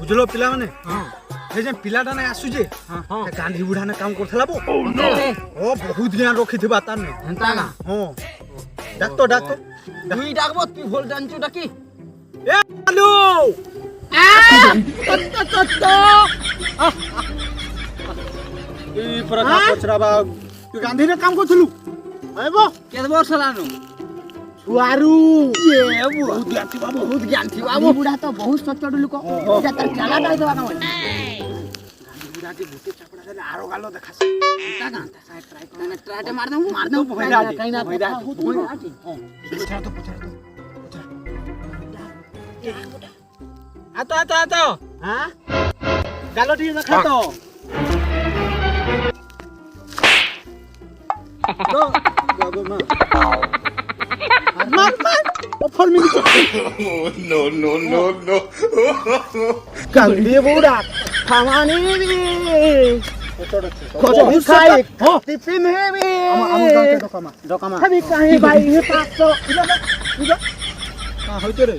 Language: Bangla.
ବୁଝିଲ ପିଲାମାନେ ସେ ଯେ ପିଲାଟା ନାଇଁ ଆସୁଛେ ସେ ଗାନ୍ଧୀ ବୁଢାନେ କାମ କରୁଥିଲା ବୋ ଓ ବହୁତ ଜ୍ଞାନ ରଖିଥିବା ତାର ନେ ହେନ୍ତା ନା ହଁ ଡାକ୍ତର তুই ডাকবো তুই ভুল জানছু ডাকি ଏ ଆଲୁ এই প্রথা পছরাবা তুই গান্ধীরে কাম করছিলু আইবো কেতে বর্ষ লানো ছুয়ারু এ বহুত জ্ঞান থিবা বহুত জ্ঞান থিবা গান্ধী বুঢ়া তো বহুত সচ্চট লোক এটা তার চালাটা দেবা কাম গান্ধী বুটে চাপড়া দেলে আরো গালো দেখাছে তা না ট্রাইটে মার দাও কাই না পছরা তো আতো হ্যাঁ গালো ঠিক দেখা তো তো বাবা মা মার ও ফর্মি no. গান্ধী বুড়া খামানি কচি খাই টিফিন হেবি দকামা খাবি কাহি ভাই পাঁচশো হইতো রে